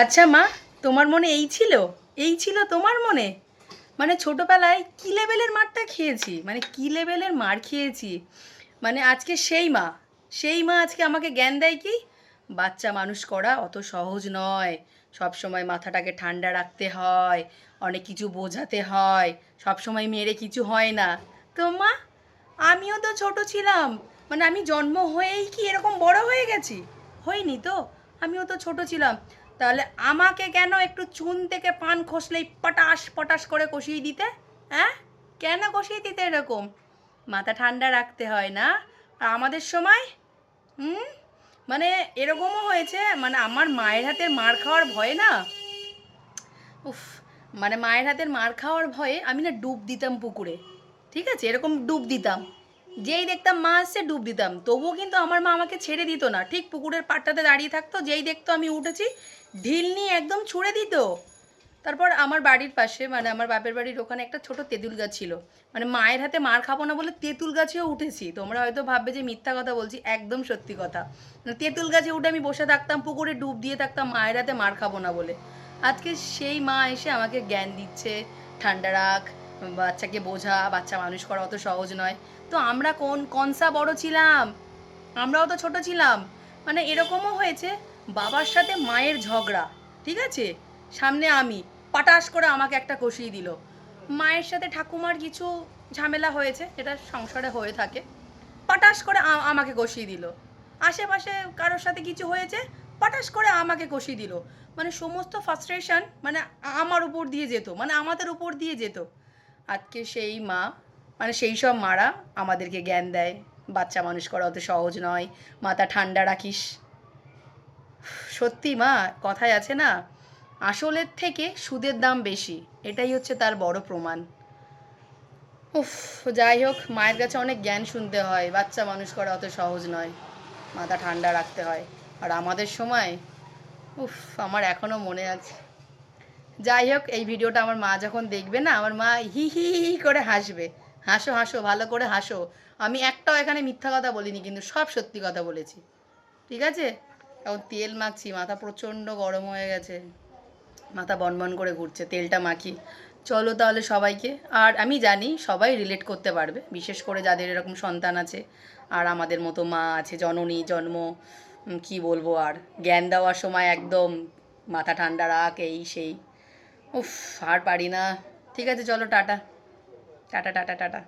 আচ্ছা মা, তোমার মনে এই ছিল তোমার মনে? মানে ছোটবেলায় কি লেভেলের মারটা খেয়েছি, মানে কি লেভেলের মার খেয়েছি। মানে আজকে সেই মা আজকে আমাকে জ্ঞান দেয় কি বাচ্চা মানুষ করা অত সহজ নয়। সব সময় মাথাটাকে ঠান্ডা রাখতে হয়, অনেক কিছু বোঝাতে হয়, সব সময় মেরে কিছু হয় না। তো মা, আমিও তো ছোট ছিলাম, মানে আমি জন্ম হয়েই কি এরকম বড় হয়ে গেছি? হয়নি তো, আমিও তো ছোট ছিলাম। তাহলে আমাকে কেন একটু চুন থেকে পান খসলেই পটাশ পটাশ করে কষিয়ে দিতে? হ্যাঁ, কেন কষিয়ে দিতে এরকম? মাথা ঠান্ডা রাখতে হয় না? আর আমাদের সময় হুম, মানে এরকমও হয়েছে, মানে আমার মায়ের হাতে মার খাওয়ার ভয়ে না, উফ, মানে মায়ের হাতের মার খাওয়ার ভয়ে আমি না ডুব দিতাম পুকুরে। ঠিক আছে, এরকম ডুব দিতাম, যেই দেখতাম মা আসছে ডুব দিতাম, তবুও কিন্তু আমার মা আমাকে ছেড়ে দিত না, ঠিক পুকুরের পাড়টাতে দাঁড়িয়ে থাকতো, যেই দেখতো আমি উঠেছি ঢিল নিয়ে একদম ছুঁড়ে দিত। তারপর আমার বাড়ির পাশে, মানে আমার বাপের বাড়ির ওখানে একটা ছোট তেঁতুল গাছ ছিল। মানে মায়ের হাতে মার খাবো না বলে তেঁতুল গাছেও উঠেছি। তোমরা হয়তো ভাববে যে মিথ্যা কথা বলছি, একদম সত্যি কথা। মানে তেঁতুল গাছে উঠে আমি বসে থাকতাম, পুকুরে ডুব দিয়ে থাকতাম মায়ের হাতে মার খাবো না বলে। আজকে সেই মা এসে আমাকে জ্ঞান দিচ্ছে, ঠান্ডা রাখ, বাচ্চাকে বোঝা, বাচ্চা মানুষ করা অত সহজ নয়। তো আমরা কনসা বড় ছিলাম, আমরাও তো ছোট ছিলাম। মানে এরকমও হয়েছে, বাবার সাথে মায়ের ঝগড়া, ঠিক আছে, সামনে আমি, পাটাস করে আমাকে একটা কষিয়ে দিল। মায়ের সাথে ঠাকুমার কিছু ঝামেলা হয়েছে, যেটা সংসারে হয়ে থাকে, পাটাস করে আমাকে কষিয়ে দিল। আশেপাশে কারোর সাথে কিছু হয়েছে, পাটাস করে আমাকে কষিয়ে দিল। মানে সমস্ত ফ্রাস্ট্রেশন মানে আমার উপর দিয়ে যেত, মানে আমাদের উপর দিয়ে যেত। আজকে সেই মা, মানে সেই সব মারা আমাদেরকে জ্ঞান দেয়, বাচ্চা মানুষ করা অত সহজ নয়, মাথা ঠান্ডা রাখিস। সত্যি মা, কথায় আছে না, আসলের থেকে সুদের দাম বেশি, এটাই হচ্ছে তার বড় প্রমাণ। উফ, যাই হোক, মায়ের কাছে অনেক জ্ঞান শুনতে হয়, বাচ্চা মানুষ করা অত সহজ নয়, মাথা ঠান্ডা রাখতে হয়। আর আমাদের সময়, উফ, আমার এখনও মনে আছে। যাই হোক, এই ভিডিওটা আমার মা যখন দেখবে না, আমার মা হি হি হি করে হাসবে। হাসো হাসো, ভালো করে হাসো। আমি একটাও এখানে মিথ্যা কথা বলিনি, কিন্তু সব সত্যি কথা বলেছি। ঠিক আছে? এখন তেল মাখছি, মাথা প্রচণ্ড গরম হয়ে গেছে, মাথা বনবন করে ঘুরছে, তেলটা মাখি। চলো তাহলে সবাইকে, আর আমি জানি সবাই রিলেট করতে পারবে, বিশেষ করে যাদের এরকম সন্তান আছে আর আমাদের মতো মা আছে, জননী জন্ম, কি বলবো আর, জ্ঞান দেওয়ার সময় একদম মাথা ঠান্ডা রাখ, এই সেই। উফ, আর পারি না। ঠিক আছে, চলো টাটা, টাটা টাটা টাটা।